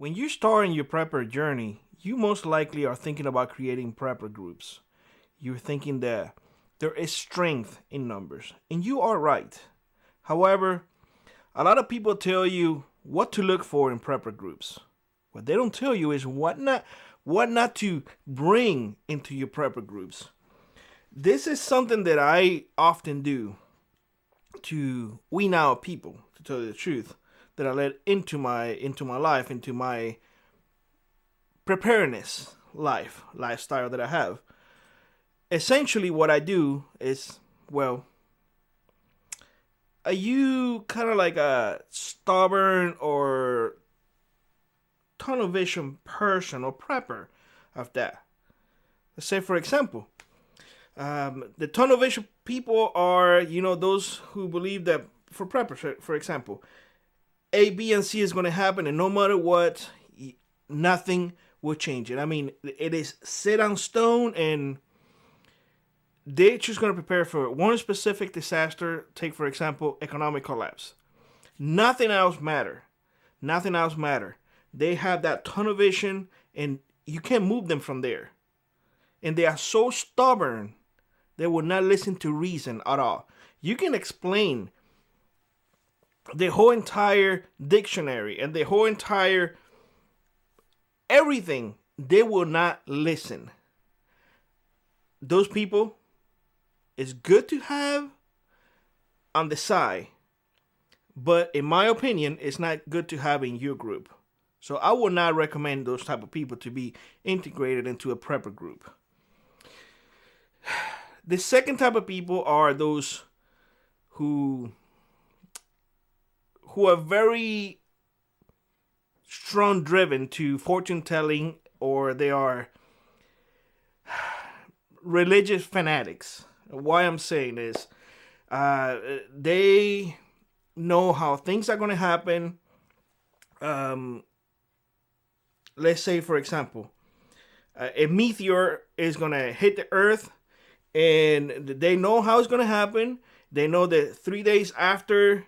When you start in your prepper journey, you most likely are thinking about creating prepper groups. You're thinking that there is strength in numbers, and you are right. However, a lot of people tell you what to look for in prepper groups. What they don't tell you is what not to bring into your prepper groups. This is something that I often do to wean out people, to tell you the truth, that I let into my life, into my preparedness lifestyle that I have. Essentially what I do is, well, are you kind of like a stubborn or tunnel vision person or prepper of that? Let's say, for example, the tunnel vision people are, those who believe that for preppers, for example, A, B, and C is going to happen, and no matter what, nothing will change it. I mean, it is set on stone, and they're just going to prepare for one specific disaster. Take, for example, economic collapse. Nothing else matter. Nothing else matter. They have that tunnel vision, and you can't move them from there. And they are so stubborn, they will not listen to reason at all. You can explain the whole entire dictionary and the whole entire everything, they will not listen. Those people is good to have on the side, but in my opinion, it's not good to have in your group. So I would not recommend those type of people to be integrated into a prepper group. The second type of people are those who are very strong driven to fortune telling, or they are religious fanatics. Why I'm saying this, they know how things are going to happen. Let's say, for example, a meteor is going to hit the earth, and they know how it's going to happen. They know that 3 days after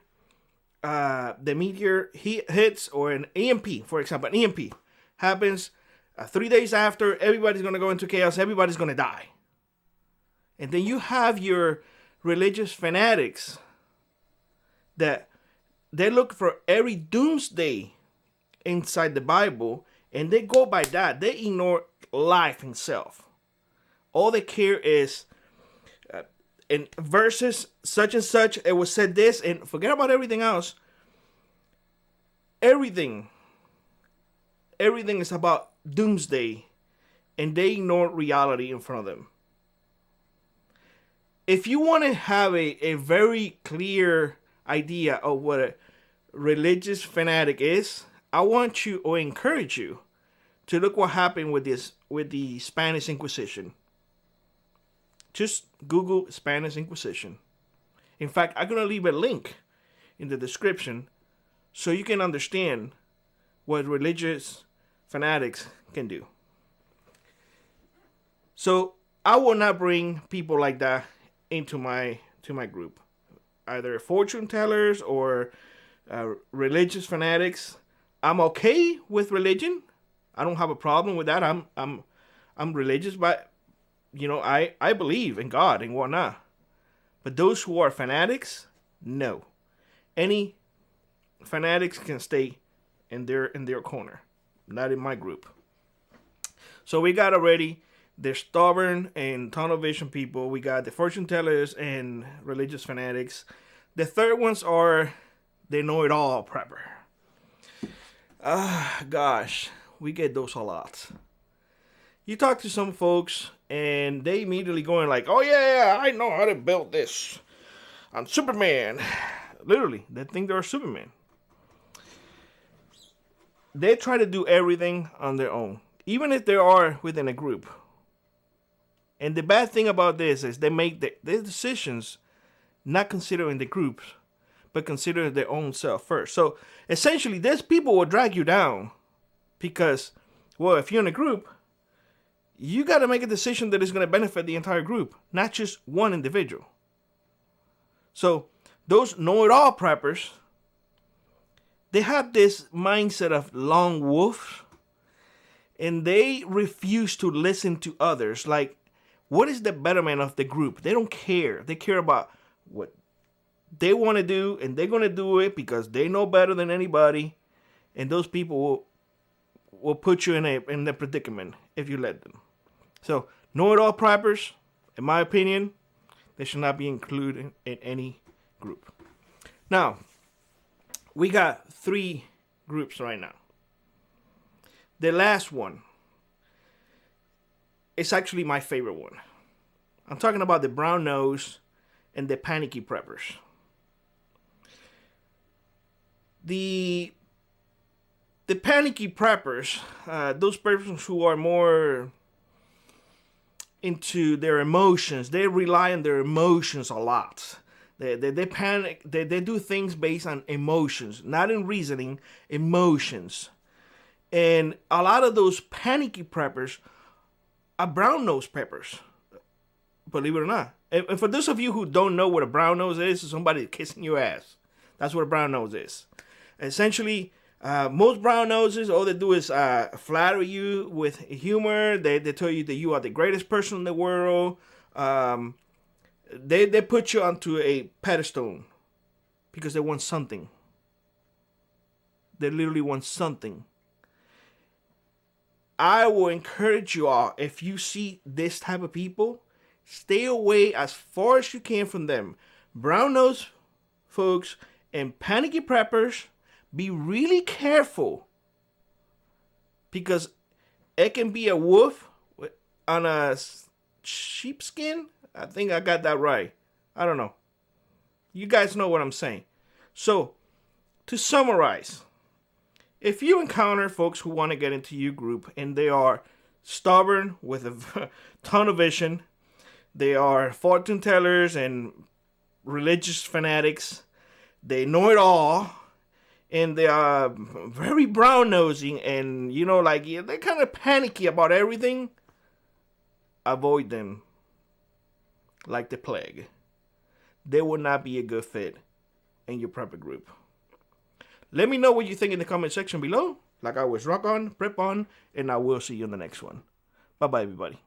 the meteor hits, or an EMP, for example, an EMP happens, 3 days after, everybody's going to go into chaos. Everybody's going to die. And then you have your religious fanatics that they look for every doomsday inside the Bible, and they go by that. They ignore life itself. All they care is in verses such and such, it was said this, and forget about everything else. Everything is about doomsday, and they ignore reality in front of them. If you want to have a very clear idea of what a religious fanatic is, I want you, or encourage you, to look what happened with the Spanish Inquisition. Just Google Spanish Inquisition. In fact, I'm going to leave a link in the description so you can understand what religious fanatics can do. So I will not bring people like that into my group. Either fortune tellers or religious fanatics. I'm okay with religion. I don't have a problem with that. I'm religious, but I believe in God and whatnot. But those who are fanatics, no. Any fanatics can stay in their corner, not in my group. So we got already the stubborn and tunnel vision people. We got the fortune tellers and religious fanatics. The third ones are the know-it-all prepper. Gosh, we get those a lot. You talk to some folks, and they immediately going like, oh yeah, I know how to build this. I'm Superman. Literally, they think they're Superman. They try to do everything on their own, even if they are within a group. And the bad thing about this is they make their decisions not considering the groups, but considering their own self first. So essentially, these people will drag you down because, well, if you're in a group, you got to make a decision that is going to benefit the entire group, not just one individual. So those know-it-all preppers, they have this mindset of lone wolf, and they refuse to listen to others. Like, what is the betterment of the group? They don't care. They care about what they want to do, and they're going to do it because they know better than anybody. And those people will put you in a predicament if you let them. So, know-it-all preppers, in my opinion, they should not be included in any group. Now, we got 3 groups right now. The last one is actually my favorite one. I'm talking about the brown nose and the panicky preppers. The panicky preppers, those persons who are more into their emotions, they rely on their emotions a lot. They panic. They do things based on emotions, not in reasoning. Emotions, and a lot of those panicky preppers are brown nose preppers. Believe it or not. And for those of you who don't know what a brown nose is, it's somebody kissing your ass. That's what a brown nose is. Essentially, most brown noses, all they do is flatter you with humor. They tell you that you are the greatest person in the world. They put you onto a pedestal because they want something. They literally want something. I will encourage you all, if you see this type of people, stay away as far as you can from them. Brown nose folks and panicky preppers, be really careful, because it can be a wolf on a sheepskin. I think I got that right. I don't know. You guys know what I'm saying. So, to summarize, if you encounter folks who want to get into your group and they are stubborn with a ton of vision, they are fortune tellers and religious fanatics, they know it all, and they are very brown-nosing, and, you know, like, they're kind of panicky about everything, avoid them like the plague. They will not be a good fit in your prepper group. Let me know what you think in the comment section below. Like always, rock on, prep on, and I will see you in the next one. Bye-bye, everybody.